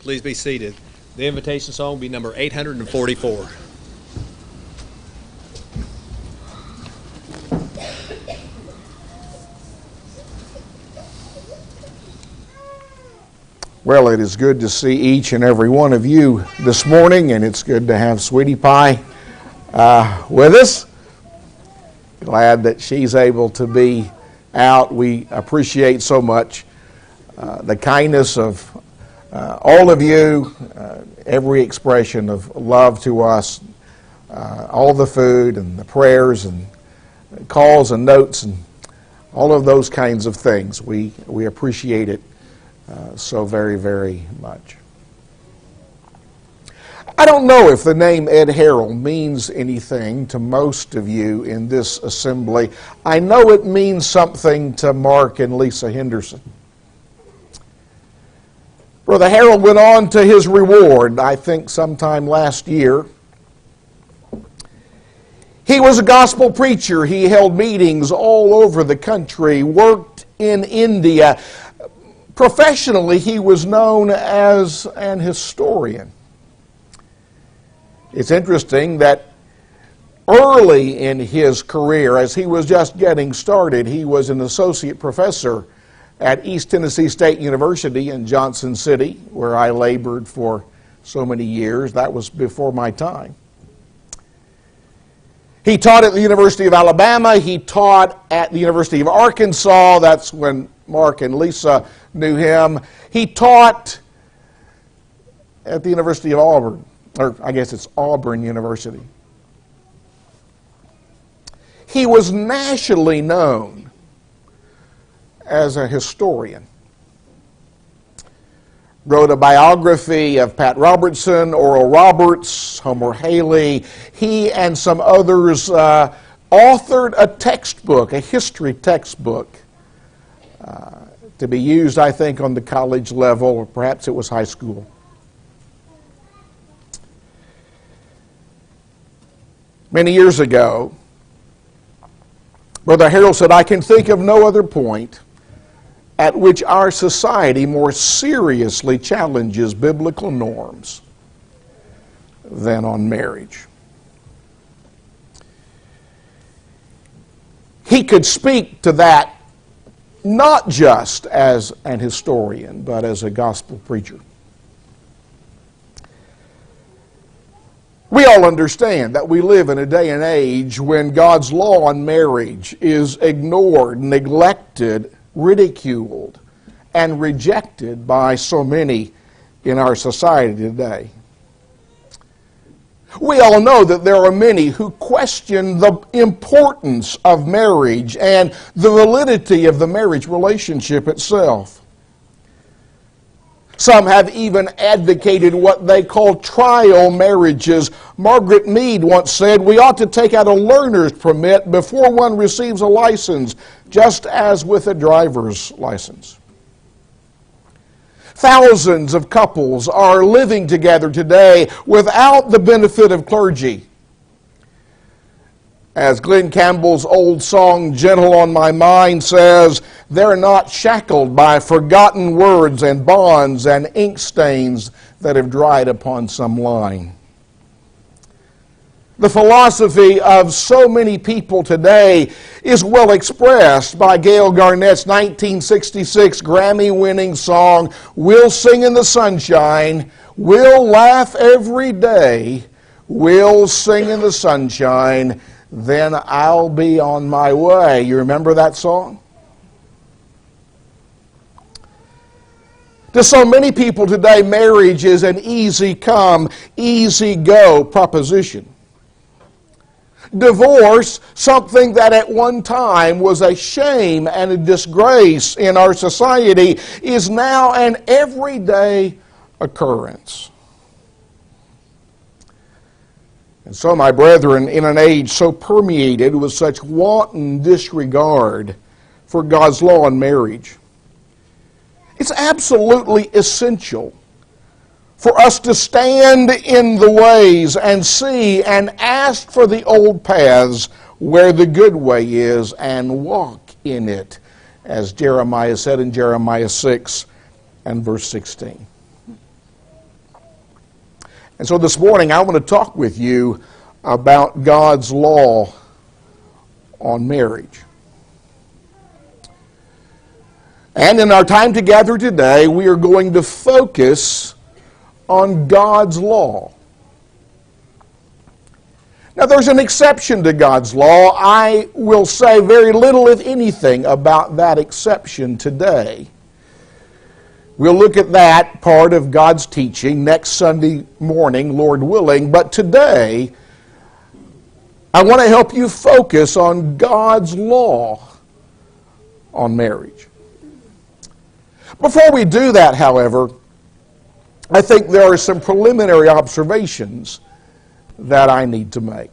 Please be seated. The invitation song will be number 844. Well, it is good to see each and every one of you this morning, and it's good to have Sweetie Pie with us. Glad that she's able to be out. We appreciate so much the kindness of all of you, every expression of love to us, all the food and the prayers and calls and notes and all of those kinds of things. We appreciate it so very, very much. I don't know if the name Ed Harrell means anything to most of you in this assembly. I know it means something to Mark and Lisa Henderson. Brother Harrell went on to his reward, I think sometime last year. He was a gospel preacher. He held meetings all over the country, worked in India. Professionally, he was known as an historian. It's interesting that early in his career, as he was just getting started, he was an associate professor at East Tennessee State University in Johnson City, where I labored for so many years. That was before my time. He taught at the University of Alabama. He taught at the University of Arkansas. That's when Mark and Lisa knew him. He taught at the University of Auburn, or I guess it's Auburn University. He was nationally known as a historian. Wrote a biography of Pat Robertson, Oral Roberts, Homer Haley. He and some others authored a textbook, a history textbook, to be used, I think, on the college level, or perhaps it was high school. Many years ago, Brother Harrell said, "I can think of no other point at which our society more seriously challenges biblical norms than on marriage." He could speak to that not just as an historian, but as a gospel preacher. We all understand that we live in a day and age when God's law on marriage is ignored, neglected, ridiculed, and rejected by so many in our society today. We all know that there are many who question the importance of marriage and the validity of the marriage relationship itself. Some have even advocated what they call trial marriages. Margaret Mead once said, "We ought to take out a learner's permit before one receives a license, just as with a driver's license." Thousands of couples are living together today without the benefit of clergy. As Glenn Campbell's old song, "Gentle on My Mind," says, "They're not shackled by forgotten words and bonds and ink stains that have dried upon some line." The philosophy of so many people today is well expressed by Gail Garnett's 1966 Grammy-winning song, "We'll Sing in the Sunshine, We'll Laugh Every Day, We'll Sing in the Sunshine, Then I'll Be on My Way." You remember that song? To so many people today, marriage is an easy come, easy go proposition. Divorce, something that at one time was a shame and a disgrace in our society, is now an everyday occurrence. And so, my brethren, in an age so permeated with such wanton disregard for God's law on marriage, it's absolutely essential for us to stand in the ways and see and ask for the old paths where the good way is and walk in it, as Jeremiah said in Jeremiah 6 and verse 16. And so this morning I want to talk with you about God's law on marriage. And in our time together today, we are going to focus on God's law. Now, there's an exception to God's law. I will say very little, if anything, about that exception today. We'll look at that part of God's teaching next Sunday morning, Lord willing. But today, I want to help you focus on God's law on marriage. Before we do that, however, I think there are some preliminary observations that I need to make.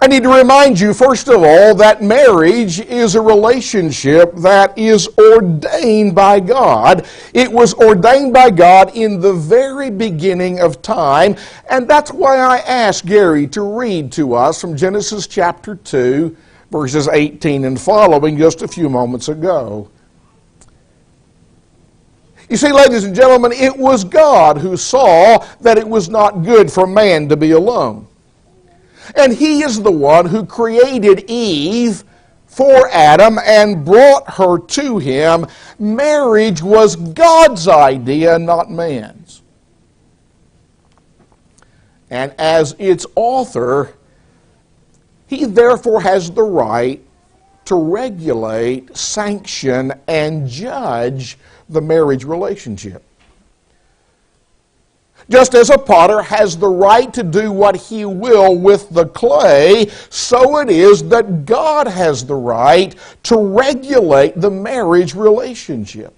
I need to remind you, first of all, that marriage is a relationship that is ordained by God. It was ordained by God in the very beginning of time, and that's why I asked Gary to read to us from Genesis chapter 2, verses 18 and following just a few moments ago. You see, ladies and gentlemen, it was God who saw that it was not good for man to be alone. And He is the one who created Eve for Adam and brought her to him. Marriage was God's idea, not man's. And as its author, He therefore has the right to regulate, sanction, and judge the marriage relationship. Just as a potter has the right to do what he will with the clay, so it is that God has the right to regulate the marriage relationship.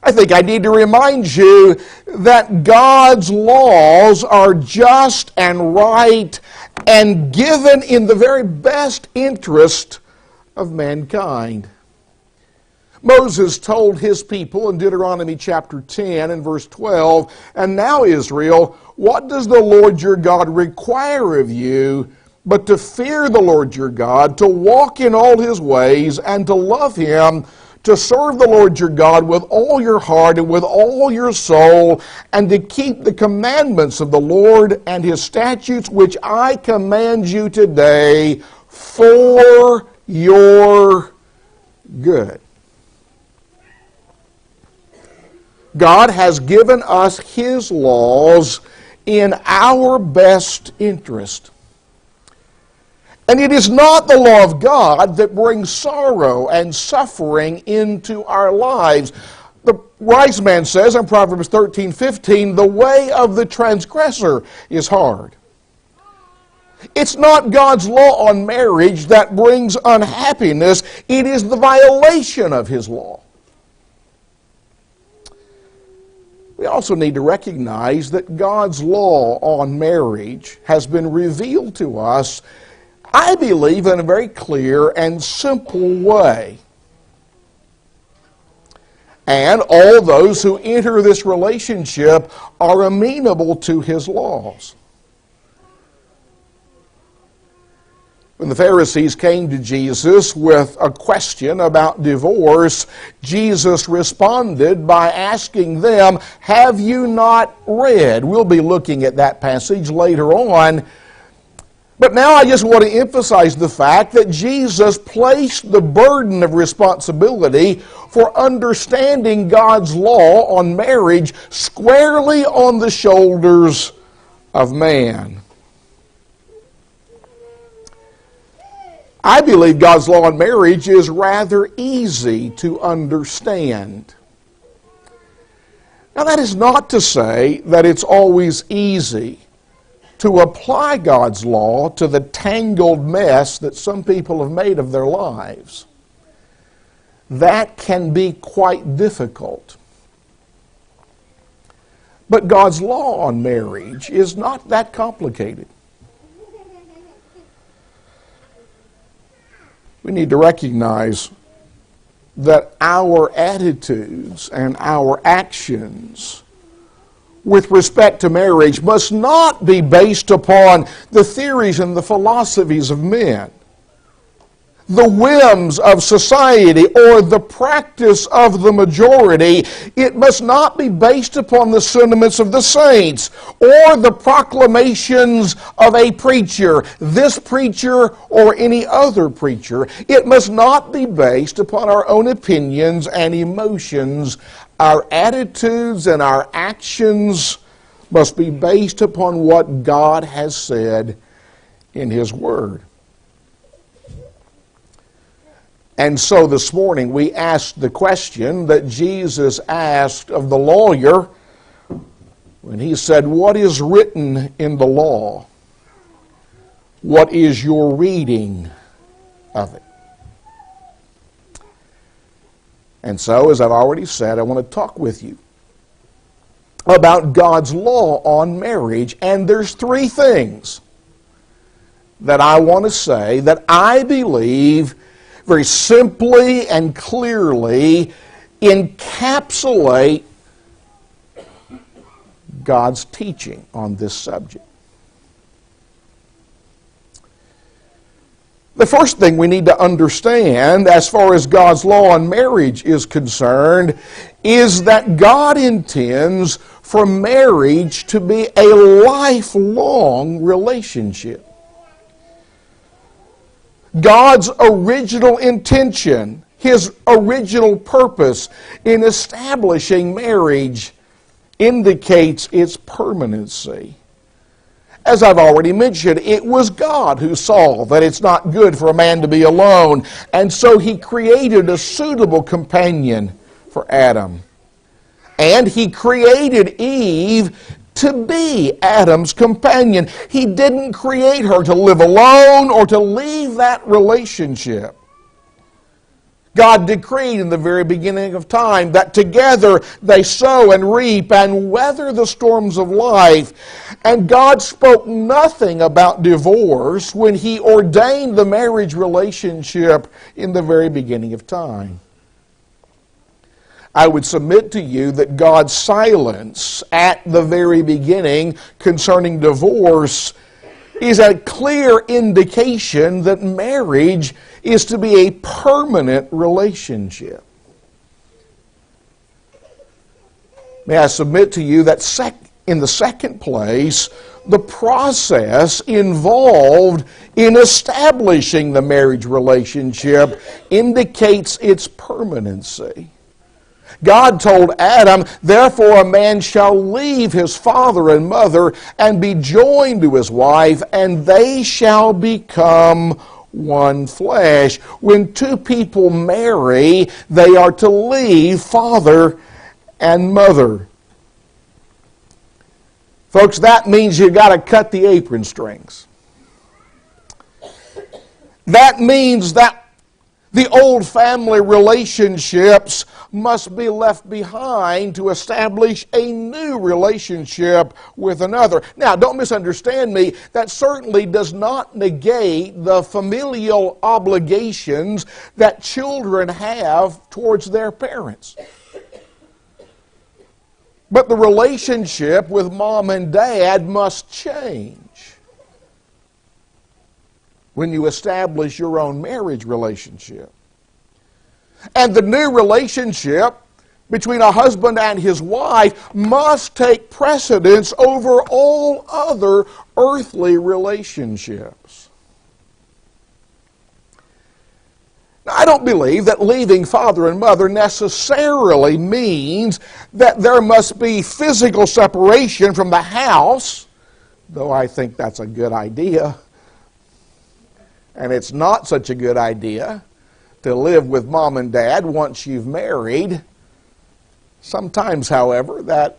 I think I need to remind you that God's laws are just and right and given in the very best interest of mankind. Moses told his people in Deuteronomy chapter 10 and verse 12, "And now, Israel, what does the Lord your God require of you but to fear the Lord your God, to walk in all His ways, and to love Him, to serve the Lord your God with all your heart and with all your soul, and to keep the commandments of the Lord and His statutes, which I command you today for your good." God has given us His laws in our best interest. And it is not the law of God that brings sorrow and suffering into our lives. The wise man says in Proverbs 13:15, "The way of the transgressor is hard." It's not God's law on marriage that brings unhappiness. It is the violation of His law. We also need to recognize that God's law on marriage has been revealed to us, I believe, in a very clear and simple way. And all those who enter this relationship are amenable to His laws. When the Pharisees came to Jesus with a question about divorce, Jesus responded by asking them, "Have you not read?" We'll be looking at that passage later on. But now I just want to emphasize the fact that Jesus placed the burden of responsibility for understanding God's law on marriage squarely on the shoulders of man. I believe God's law on marriage is rather easy to understand. Now, that is not to say that it's always easy to apply God's law to the tangled mess that some people have made of their lives. That can be quite difficult. But God's law on marriage is not that complicated. We need to recognize that our attitudes and our actions with respect to marriage must not be based upon the theories and the philosophies of men. the whims of society or the practice of the majority. It must not be based upon the sentiments of the saints or the proclamations of a preacher, this preacher or any other preacher. It must not be based upon our own opinions and emotions. Our attitudes and our actions must be based upon what God has said in His Word. And so this morning we asked the question that Jesus asked of the lawyer when he said, "What is written in the law? What is your reading of it?" And so, as I've already said, I want to talk with you about God's law on marriage. And there's three things that I want to say that I believe very simply and clearly encapsulate God's teaching on this subject. The first thing we need to understand as far as God's law on marriage is concerned is that God intends for marriage to be a lifelong relationship. God's original intention, His original purpose in establishing marriage indicates its permanency. As I've already mentioned, it was God who saw that it's not good for a man to be alone, and so He created a suitable companion for Adam. And He created Eve to be Adam's companion. He didn't create her to live alone or to leave that relationship. God decreed in the very beginning of time that together they sow and reap and weather the storms of life. And God spoke nothing about divorce when He ordained the marriage relationship in the very beginning of time. I would submit to you that God's silence at the very beginning concerning divorce is a clear indication that marriage is to be a permanent relationship. May I submit to you that in the second place, the process involved in establishing the marriage relationship indicates its permanency. God told Adam, "Therefore a man shall leave his father and mother and be joined to his wife, and they shall become one flesh." When two people marry, they are to leave father and mother. Folks, that means you've got to cut the apron strings. That means that the old family relationships must be left behind to establish a new relationship with another. Now, don't misunderstand me. That certainly does not negate the familial obligations that children have towards their parents. But the relationship with mom and dad must change when you establish your own marriage relationship. And the new relationship between a husband and his wife must take precedence over all other earthly relationships. Now, I don't believe that leaving father and mother necessarily means that there must be physical separation from the house, though I think that's a good idea. And it's not such a good idea to live with mom and dad once you've married. Sometimes, however, that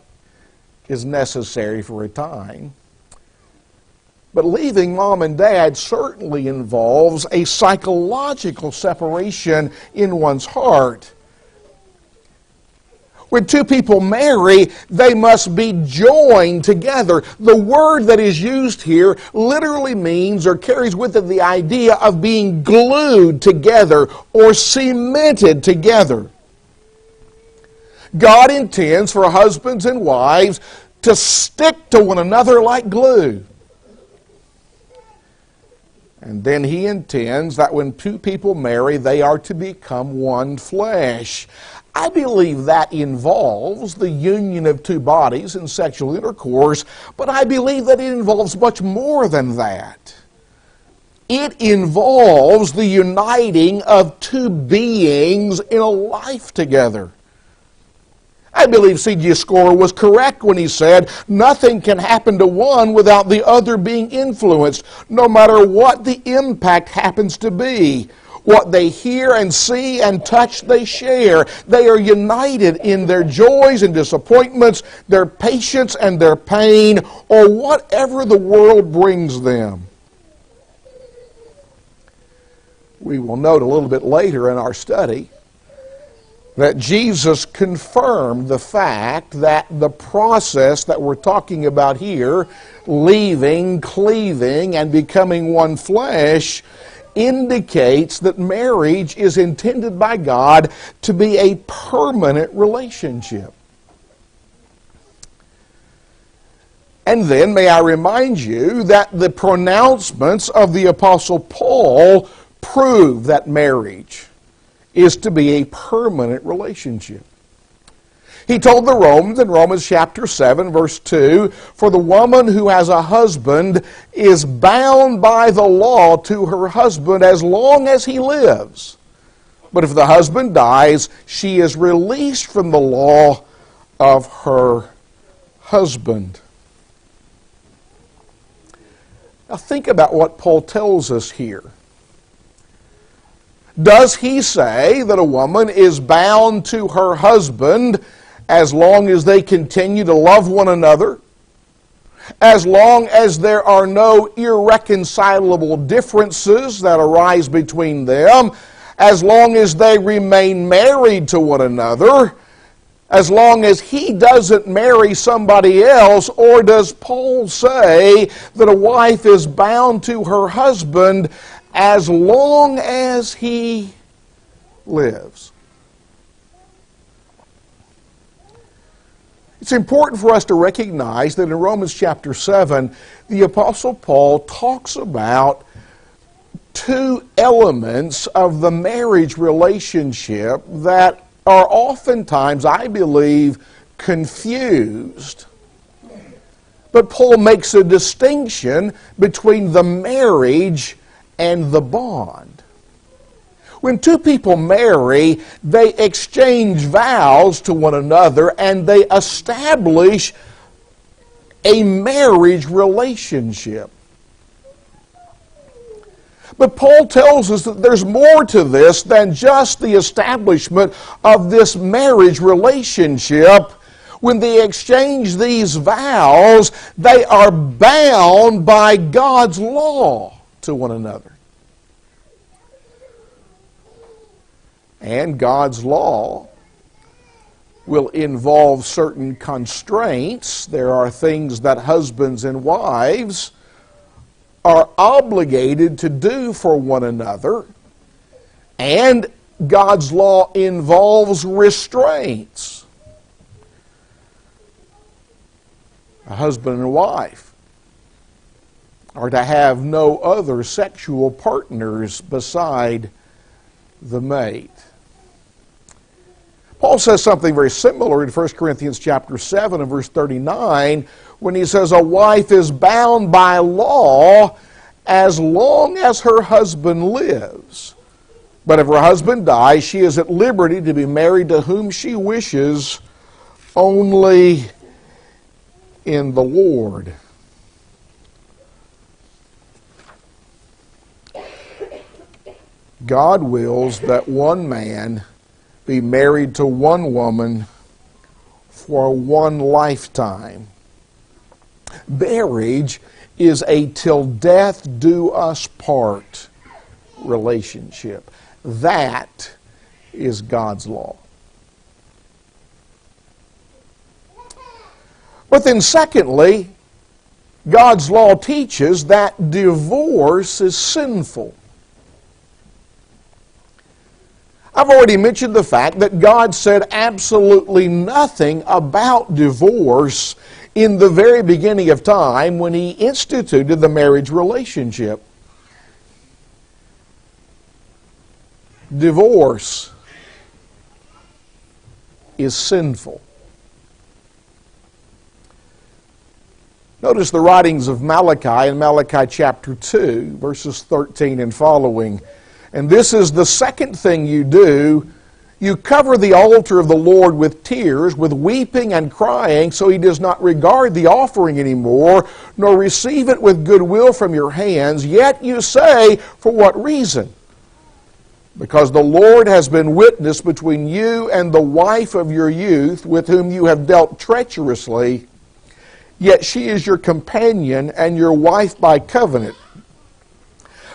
is necessary for a time. But leaving mom and dad certainly involves a psychological separation in one's heart. When two people marry, they must be joined together. The word that is used here literally means or carries with it the idea of being glued together or cemented together. God intends for husbands and wives to stick to one another like glue. And then he intends that when two people marry, they are to become one flesh. I believe that involves the union of two bodies in sexual intercourse, but I believe that it involves much more than that. It involves the uniting of two beings in a life together. I believe C.G. Scorer was correct when he said, nothing can happen to one without the other being influenced, no matter what the impact happens to be. What they hear and see and touch, they share. They are united in their joys and disappointments, their patience and their pain, or whatever the world brings them. We will note a little bit later in our study that Jesus confirmed the fact that the process that we're talking about here, leaving, cleaving, and becoming one flesh, indicates that marriage is intended by God to be a permanent relationship. And then may I remind you that the pronouncements of the Apostle Paul prove that marriage is to be a permanent relationship. He told the Romans in Romans chapter 7, verse 2, for the woman who has a husband is bound by the law to her husband as long as he lives. But if the husband dies, she is released from the law of her husband. Now think about what Paul tells us here. Does he say that a woman is bound to her husband as long as they continue to love one another? As long as there are no irreconcilable differences that arise between them? As long as they remain married to one another? As long as he doesn't marry somebody else? Or does Paul say that a wife is bound to her husband as long as he lives? It's important for us to recognize that in Romans chapter 7, the Apostle Paul talks about two elements of the marriage relationship that are oftentimes, I believe, confused. But Paul makes a distinction between the marriage and the bond. When two people marry, they exchange vows to one another and they establish a marriage relationship. But Paul tells us that there's more to this than just the establishment of this marriage relationship. When they exchange these vows, they are bound by God's law to one another. And God's law will involve certain constraints. There are things that husbands and wives are obligated to do for one another. And God's law involves restraints. A husband and a wife are to have no other sexual partners beside the mate. Paul says something very similar in 1 Corinthians chapter 7 and verse 39 when he says, a wife is bound by law as long as her husband lives. But if her husband dies, she is at liberty to be married to whom she wishes, only in the Lord. God wills that one man be married to one woman for one lifetime. Marriage is a till death do us part relationship. That is God's law. But then secondly, God's law teaches that divorce is sinful. I've already mentioned the fact that God said absolutely nothing about divorce in the very beginning of time when He instituted the marriage relationship. Divorce is sinful. Notice the writings of Malachi in Malachi chapter 2, verses 13 and following. And this is the second thing you do. You cover the altar of the Lord with tears, with weeping and crying, so He does not regard the offering anymore, nor receive it with goodwill from your hands. Yet you say, for what reason? Because the Lord has been witness between you and the wife of your youth, with whom you have dealt treacherously, yet she is your companion and your wife by covenant.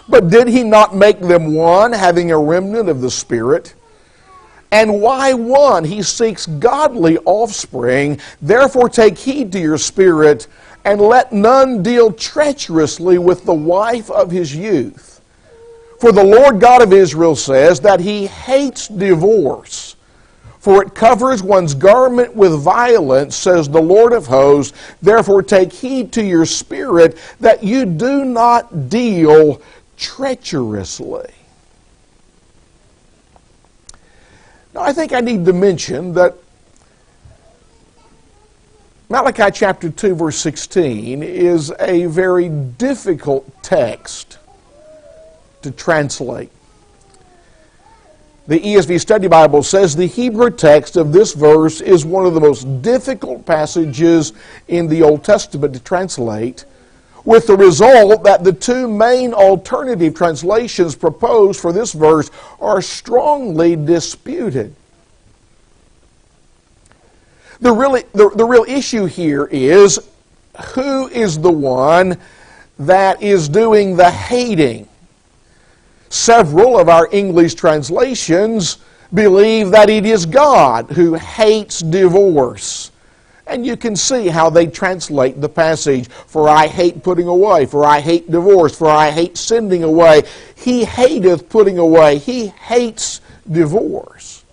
But did He not make them one, having a remnant of the Spirit? And why one? He seeks godly offspring. Therefore take heed to your spirit, and let none deal treacherously with the wife of his youth. For the Lord God of Israel says that He hates divorce, for it covers one's garment with violence, says the Lord of hosts. Therefore take heed to your spirit, that you do not deal treacherously. Now, I think I need to mention that Malachi chapter 2, verse 16 is a very difficult text to translate. The ESV Study Bible says the Hebrew text of this verse is one of the most difficult passages in the Old Testament to translate, with the result that the two main alternative translations proposed for this verse are strongly disputed. The real issue here is, who is the one that is doing the hating? Several of our English translations believe that it is God who hates divorce. And you can see how they translate the passage. For I hate putting away, for I hate divorce, for I hate sending away. He hateth putting away. He hates divorce.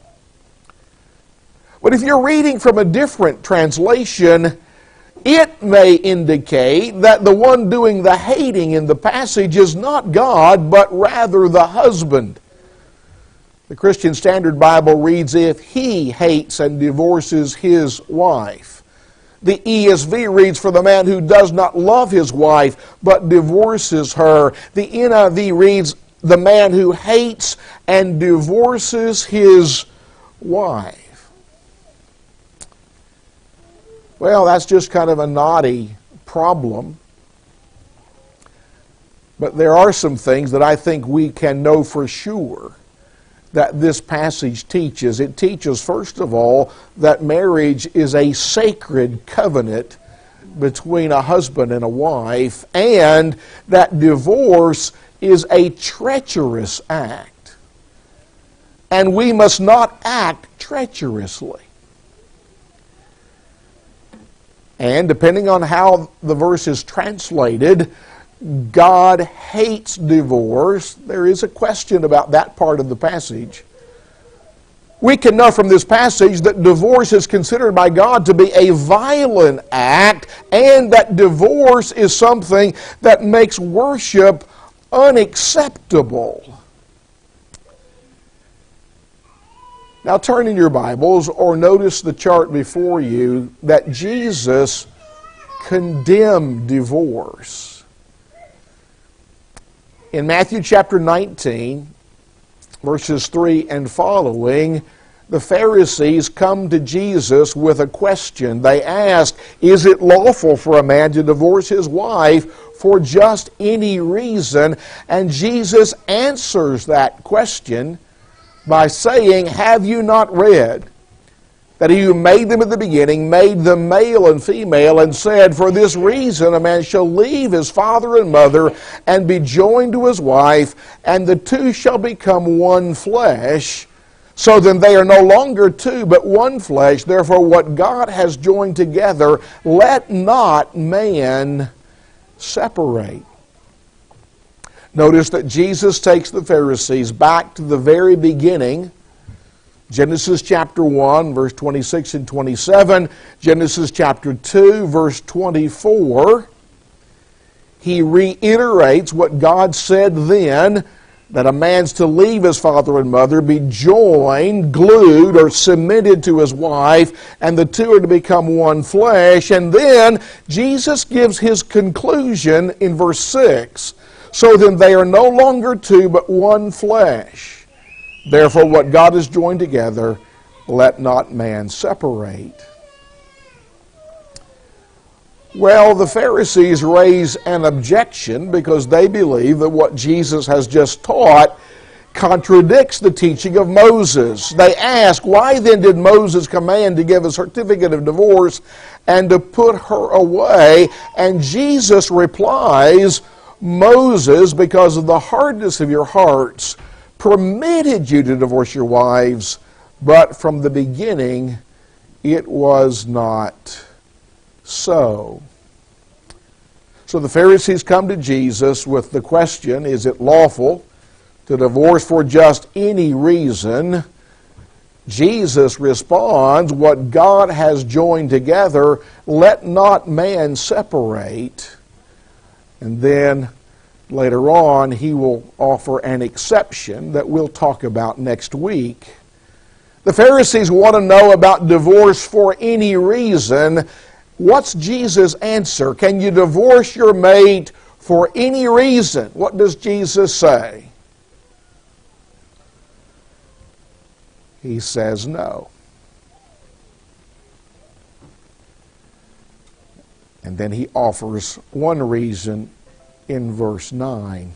But if you're reading from a different translation, it may indicate that the one doing the hating in the passage is not God, but rather the husband. The Christian Standard Bible reads, if he hates and divorces his wife. The ESV reads, for the man who does not love his wife, but divorces her. The NIV reads, the man who hates and divorces his wife. Well, that's just kind of a knotty problem. But there are some things that I think we can know for sure that this passage teaches. It teaches, first of all, that marriage is a sacred covenant between a husband and a wife, and that divorce is a treacherous act. And we must not act treacherously. And depending on how the verse is translated, God hates divorce. There is a question about that part of the passage. We can know from this passage that divorce is considered by God to be a violent act, and that divorce is something that makes worship unacceptable. Now turn in your Bibles, or notice the chart before you, that Jesus condemned divorce. In Matthew chapter 19, verses 3 and following, the Pharisees come to Jesus with a question. They ask, is it lawful for a man to divorce his wife for just any reason? And Jesus answers that question by saying, have you not read that He who made them at the beginning made them male and female, and said, for this reason a man shall leave his father and mother and be joined to his wife, and the two shall become one flesh. So then they are no longer two, but one flesh. Therefore what God has joined together, let not man separate. Notice that Jesus takes the Pharisees back to the very beginning. Genesis chapter 1, verse 26 and 27. Genesis chapter 2, verse 24. He reiterates what God said then that a man's to leave his father and mother, be joined, glued, or cemented to his wife, and the two are to become one flesh. And then Jesus gives his conclusion in verse 6. So then they are no longer two, but one flesh. Therefore what God has joined together, let not man separate. Well, the Pharisees raise an objection because they believe that what Jesus has just taught contradicts the teaching of Moses. They ask, why then did Moses command to give a certificate of divorce and to put her away? And Jesus replies, Moses, because of the hardness of your hearts, permitted you to divorce your wives, but from the beginning it was not so. So the Pharisees come to Jesus with the question, is it lawful to divorce for just any reason? Jesus responds, what God has joined together, let not man separate. And then later on, he will offer an exception that we'll talk about next week. The Pharisees want to know about divorce for any reason. What's Jesus' answer? Can you divorce your mate for any reason? What does Jesus say? He says no. And then he offers one reason in verse 9.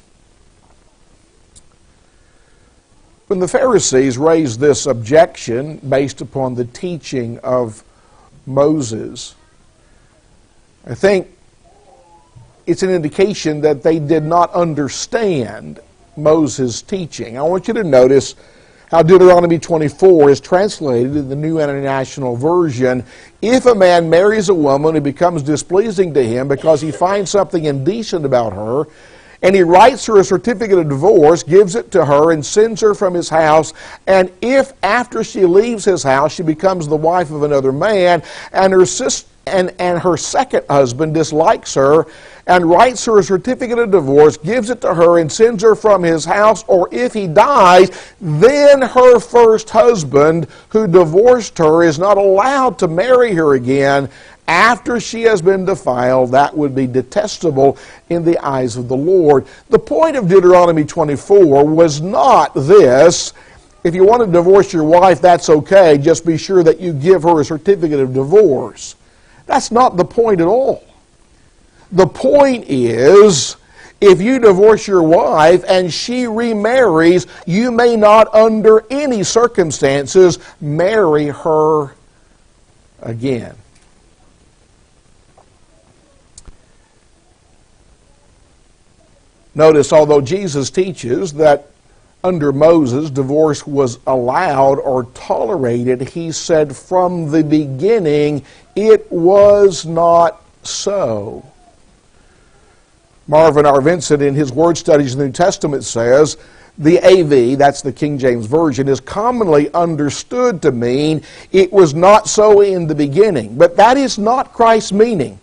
When the Pharisees raised this objection based upon the teaching of Moses, I think it's an indication that they did not understand Moses' teaching. I want you to notice how Deuteronomy 24 is translated in the New International Version. If a man marries a woman who becomes displeasing to him because he finds something indecent about her, and he writes her a certificate of divorce, gives it to her, and sends her from his house, and if after she leaves his house she becomes the wife of another man, and her her second husband dislikes her and writes her a certificate of divorce, gives it to her and sends her from his house, or if he dies, then her first husband who divorced her is not allowed to marry her again after she has been defiled. That would be detestable in the eyes of the Lord. The point of Deuteronomy 24 was not this: if you want to divorce your wife, that's okay, just be sure that you give her a certificate of divorce. That's not the point at all. The point is, if you divorce your wife and she remarries, you may not under any circumstances marry her again. Notice, although Jesus teaches that under Moses divorce was allowed or tolerated, he said from the beginning it was not so. Marvin R. Vincent, in his word studies in the New Testament, says the AV, that's the King James Version, is commonly understood to mean it was not so in the beginning. But that is not Christ's meaning.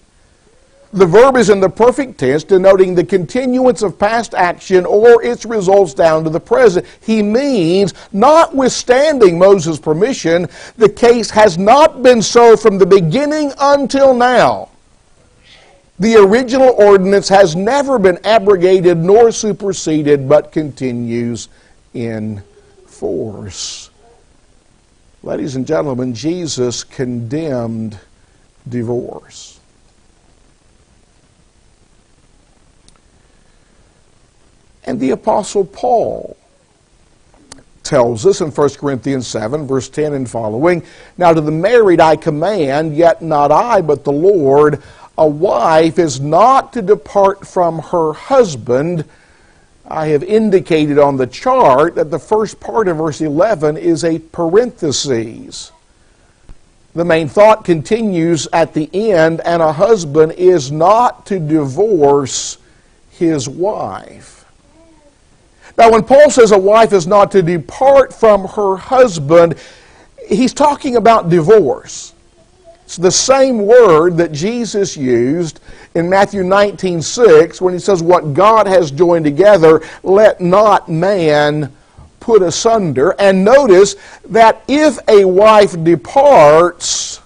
The verb is in the perfect tense, denoting the continuance of past action or its results down to the present. He means, notwithstanding Moses' permission, the case has not been so from the beginning until now. The original ordinance has never been abrogated nor superseded, but continues in force. Ladies and gentlemen, Jesus condemned divorce. And the Apostle Paul tells us in 1 Corinthians 7, verse 10 and following, now to the married I command, yet not I, but the Lord, a wife is not to depart from her husband. I have indicated on the chart that the first part of verse 11 is a parenthesis. The main thought continues at the end, and a husband is not to divorce his wife. Now, when Paul says a wife is not to depart from her husband, he's talking about divorce. It's the same word that Jesus used in Matthew 19:6 when he says, what God has joined together, let not man put asunder. And notice that if a wife departs,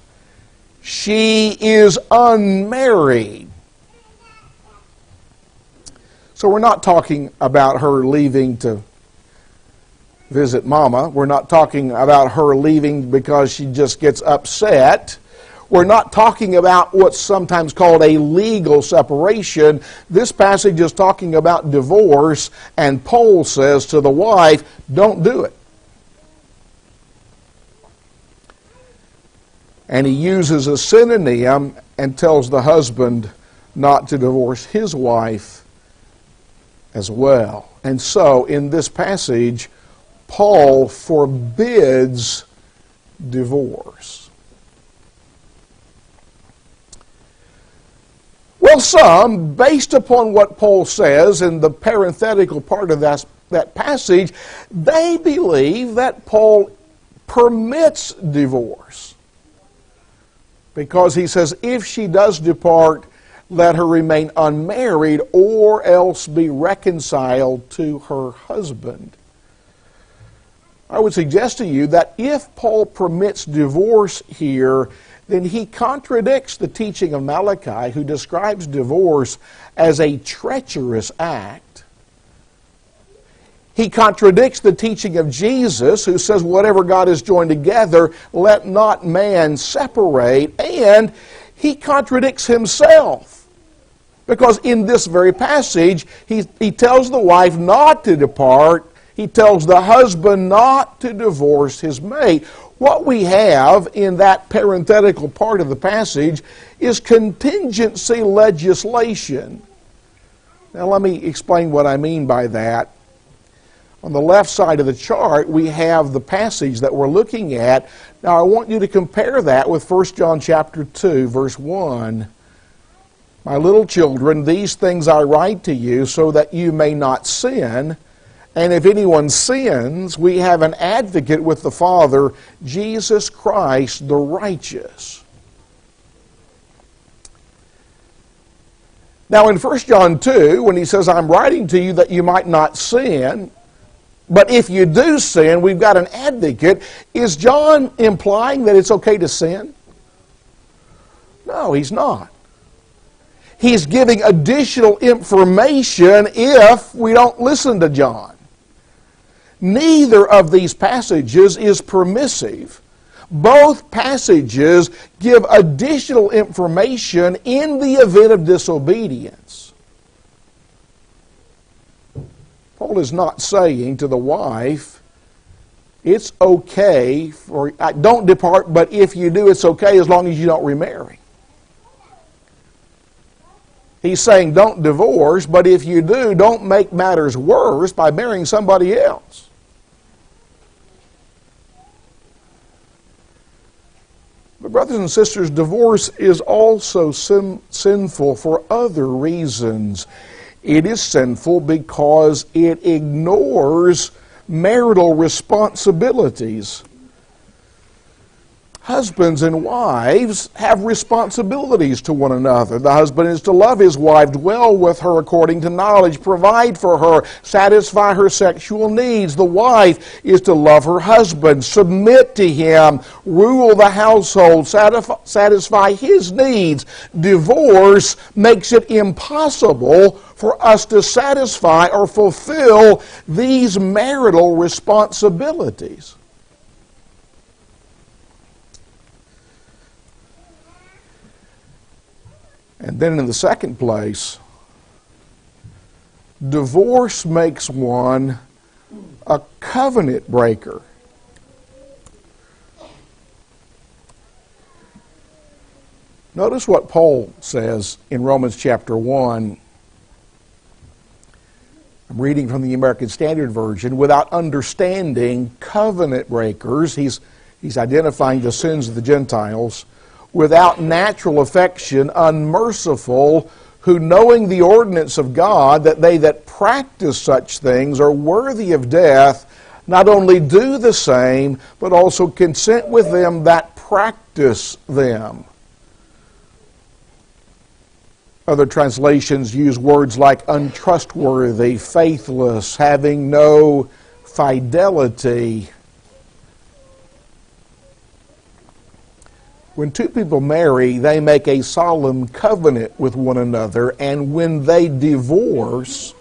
she is unmarried. So we're not talking about her leaving to visit mama. We're not talking about her leaving because she just gets upset. We're not talking about what's sometimes called a legal separation. This passage is talking about divorce, and Paul says to the wife, don't do it. And he uses a synonym and tells the husband not to divorce his wife as well. And so, in this passage, Paul forbids divorce. Well, some, based upon what Paul says in the parenthetical part of that passage, they believe that Paul permits divorce. Because he says, if she does depart, let her remain unmarried or else be reconciled to her husband. I would suggest to you that if Paul permits divorce here, then he contradicts the teaching of Malachi, who describes divorce as a treacherous act. He contradicts the teaching of Jesus, who says, whatever God has joined together, let not man separate. And he contradicts himself. Because in this very passage, he tells the wife not to depart. He tells the husband not to divorce his mate. What we have in that parenthetical part of the passage is contingency legislation. Now let me explain what I mean by that. On the left side of the chart, we have the passage that we're looking at. Now I want you to compare that with 1 John chapter 2, verse 1. My little children, these things I write to you so that you may not sin. And if anyone sins, we have an advocate with the Father, Jesus Christ the righteous. Now in 1 John 2, when he says, I'm writing to you that you might not sin, but if you do sin, we've got an advocate, is John implying that it's okay to sin? No, he's not. He's giving additional information if we don't listen to John. Neither of these passages is permissive. Both passages give additional information in the event of disobedience. Paul is not saying to the wife, it's okay, don't depart, but if you do, it's okay as long as you don't remarry. He's saying don't divorce, but if you do, don't make matters worse by marrying somebody else. But brothers and sisters, divorce is also sinful for other reasons. It is sinful because it ignores marital responsibilities. Husbands and wives have responsibilities to one another. The husband is to love his wife, dwell with her according to knowledge, provide for her, satisfy her sexual needs. The wife is to love her husband, submit to him, rule the household, satisfy his needs. Divorce makes it impossible for us to satisfy or fulfill these marital responsibilities. And then in the second place, divorce makes one a covenant breaker. Notice what Paul says in Romans chapter 1. I'm reading from the American Standard Version. Without understanding, covenant breakers, he's identifying the sins of the Gentiles. Without natural affection, unmerciful, who knowing the ordinance of God, that they that practice such things are worthy of death, not only do the same, but also consent with them that practice them. Other translations use words like untrustworthy, faithless, having no fidelity. When two people marry, they make a solemn covenant with one another, and when they divorce,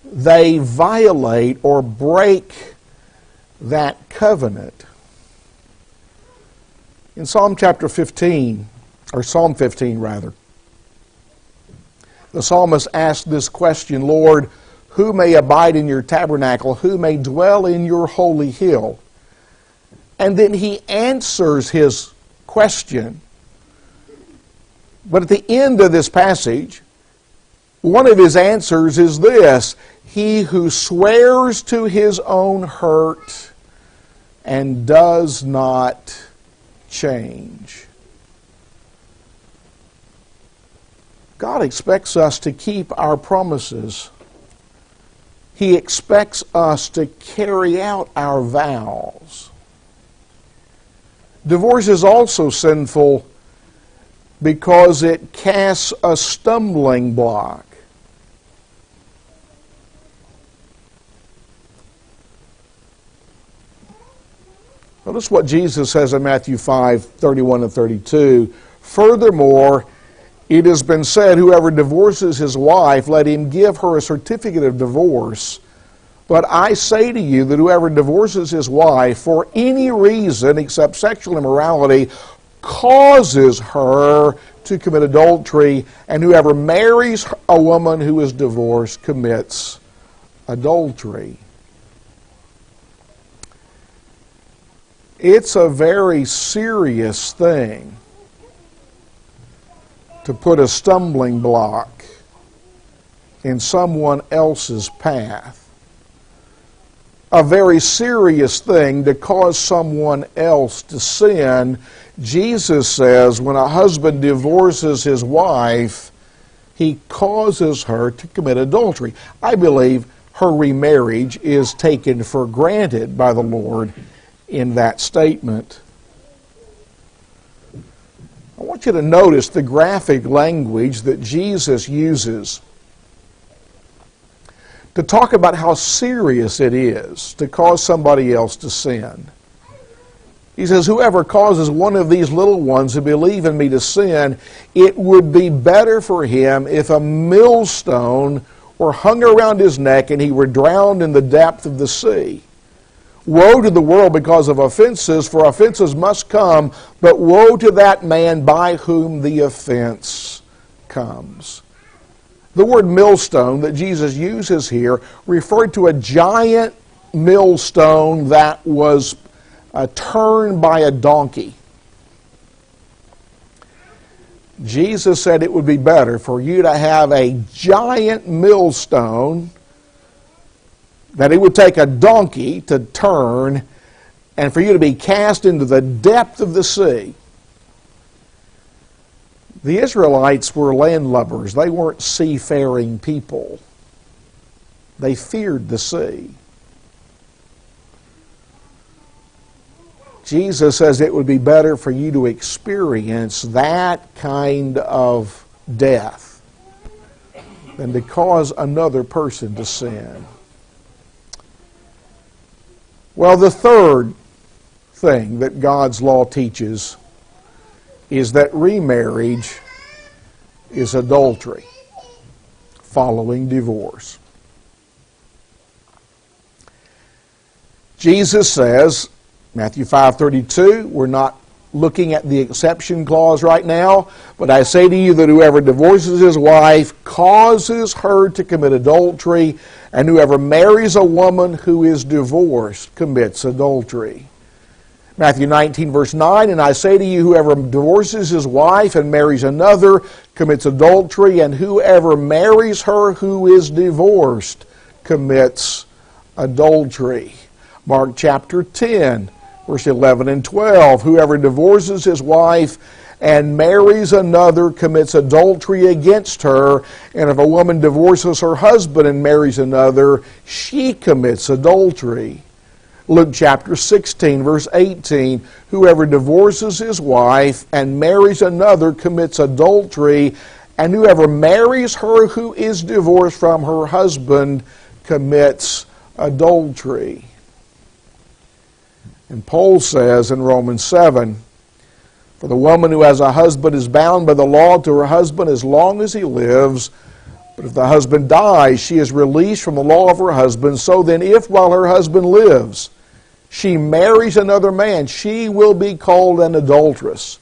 they violate or break that covenant. In Psalm 15, the psalmist asked this question, Lord, who may abide in your tabernacle? Who may dwell in your holy hill? And then he answers his question. But at the end of this passage, one of his answers is this: he who swears to his own hurt and does not change. God expects us to keep our promises. He expects us to carry out our vows. Divorce is also sinful because it casts a stumbling block. Notice what Jesus says in Matthew 5:31 and 32. Furthermore, it has been said, whoever divorces his wife, let him give her a certificate of divorce. But I say to you that whoever divorces his wife for any reason except sexual immorality causes her to commit adultery, and whoever marries a woman who is divorced commits adultery. It's a very serious thing to put a stumbling block in someone else's path. A very serious thing to cause someone else to sin. Jesus says when a husband divorces his wife, he causes her to commit adultery. I believe her remarriage is taken for granted by the Lord in that statement. I want you to notice the graphic language that Jesus uses to talk about how serious it is to cause somebody else to sin. He says, whoever causes one of these little ones who believe in me to sin, it would be better for him if a millstone were hung around his neck and he were drowned in the depth of the sea. Woe to the world because of offenses, for offenses must come, but woe to that man by whom the offense comes. The word millstone that Jesus uses here referred to a giant millstone that was turned by a donkey. Jesus said it would be better for you to have a giant millstone that it would take a donkey to turn, and for you to be cast into the depth of the sea. The Israelites were landlubbers. They weren't seafaring people. They feared the sea. Jesus says it would be better for you to experience that kind of death than to cause another person to sin. Well, the third thing that God's law teaches is that remarriage is adultery following divorce. Jesus says, Matthew 5:32, we're not looking at the exception clause right now, but I say to you that whoever divorces his wife causes her to commit adultery, and whoever marries a woman who is divorced commits adultery. Matthew 19, verse 9, and I say to you, whoever divorces his wife and marries another commits adultery, and whoever marries her who is divorced commits adultery. Mark chapter 10, verse 11 and 12, whoever divorces his wife and marries another commits adultery against her, and if a woman divorces her husband and marries another, she commits adultery. Luke chapter 16, verse 18, whoever divorces his wife and marries another commits adultery, and whoever marries her who is divorced from her husband commits adultery. And Paul says in Romans 7, for the woman who has a husband is bound by the law to her husband as long as he lives. But if the husband dies, she is released from the law of her husband. So then, if while her husband lives, she marries another man, she will be called an adulteress.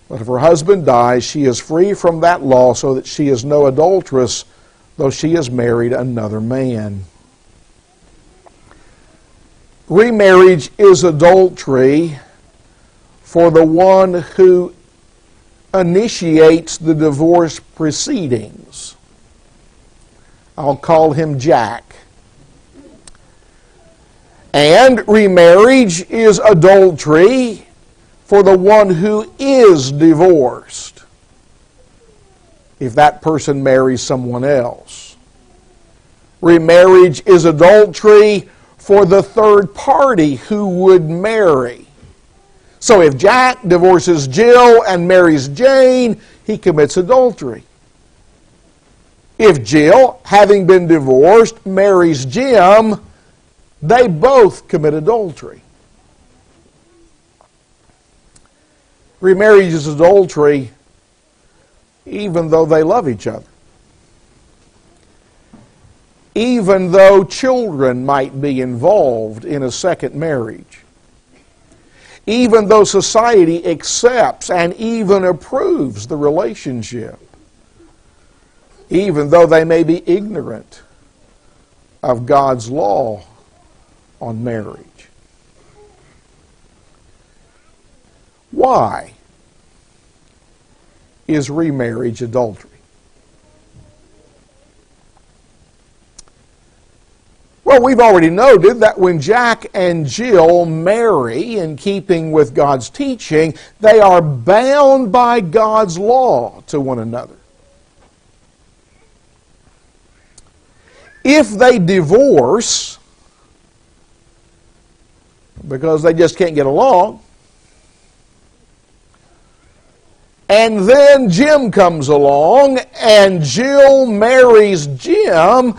But if her husband dies, she is free from that law, so that she is no adulteress, though she has married another man. Remarriage is adultery for the one who initiates the divorce proceedings. I'll call him Jack. And remarriage is adultery for the one who is divorced, if that person marries someone else. Remarriage is adultery for the third party who would marry. So if Jack divorces Jill and marries Jane, he commits adultery. If Jill, having been divorced, marries Jim, they both commit adultery. Remarriage is adultery even though they love each other. Even though children might be involved in a second marriage. Even though society accepts and even approves the relationship. Even though they may be ignorant of God's law on marriage. Why is remarriage adultery? Well, we've already noted that when Jack and Jill marry in keeping with God's teaching, they are bound by God's law to one another. If they divorce because they just can't get along, and then Jim comes along and Jill marries Jim,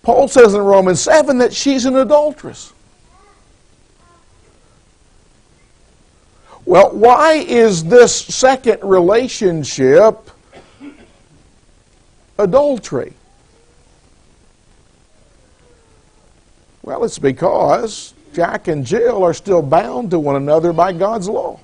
Paul says in Romans 7 that she's an adulteress. Well, why is this second relationship adultery? Well, it's because Jack and Jill are still bound to one another by God's law.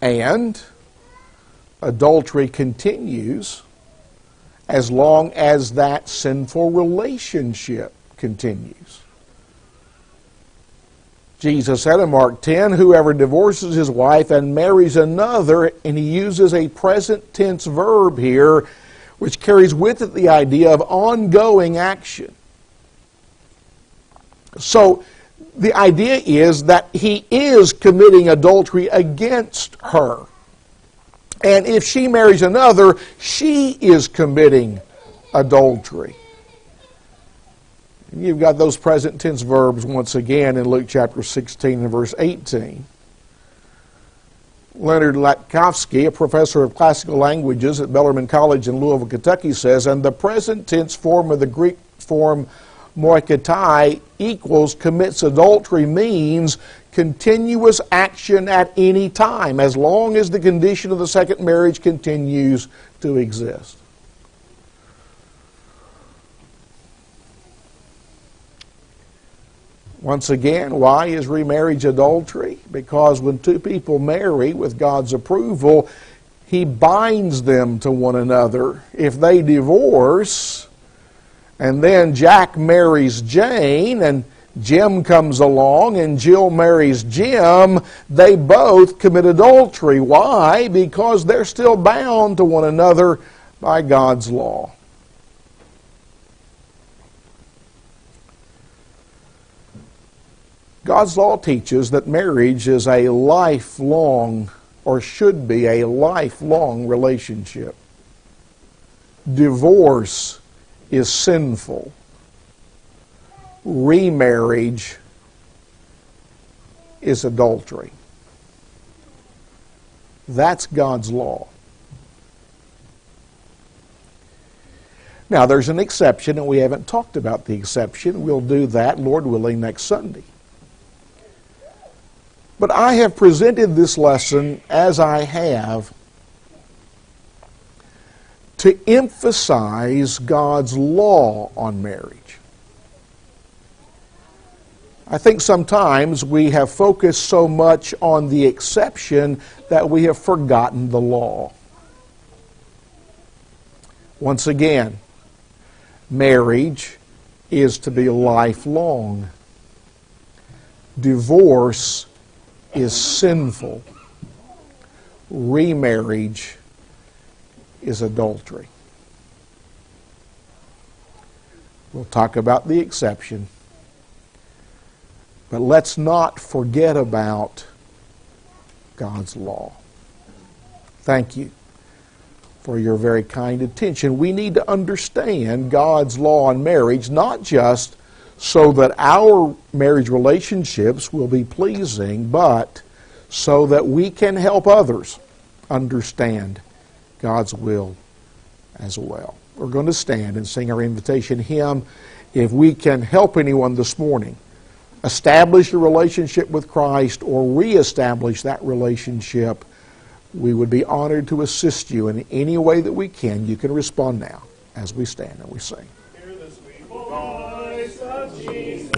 And adultery continues as long as that sinful relationship continues. Jesus said in Mark 10, whoever divorces his wife and marries another, and he uses a present tense verb here, which carries with it the idea of ongoing action. So, the idea is that he is committing adultery against her. And if she marries another, she is committing adultery. And you've got those present tense verbs once again in Luke chapter 16 and verse 18. Leonard Latkovsky, a professor of classical languages at Bellarmine College in Louisville, Kentucky, says, and the present tense form of the Greek form moikatai equals commits adultery means continuous action at any time, as long as the condition of the second marriage continues to exist. Once again, why is remarriage adultery? Because when two people marry with God's approval, He binds them to one another. If they divorce, and then Jack marries Jane, and Jim comes along, and Jill marries Jim, they both commit adultery. Why? Because they're still bound to one another by God's law. God's law teaches that marriage is a lifelong or should be a lifelong relationship. Divorce is sinful. Remarriage is adultery. That's God's law. Now, there's an exception, and we haven't talked about the exception. We'll do that, Lord willing, next Sunday. But I have presented this lesson as I have to emphasize God's law on marriage. I think sometimes we have focused so much on the exception that we have forgotten the law. Once again, marriage is to be lifelong. Divorce is sinful. Remarriage is adultery. We'll talk about the exception. But let's not forget about God's law. Thank you for your very kind attention. We need to understand God's law on marriage, not just so that our marriage relationships will be pleasing, but so that we can help others understand God's will as well. We're going to stand and sing our invitation hymn. If we can help anyone this morning establish a relationship with Christ or reestablish that relationship, we would be honored to assist you in any way that we can. You can respond now as we stand and we sing. Hear the sweet voice of Jesus.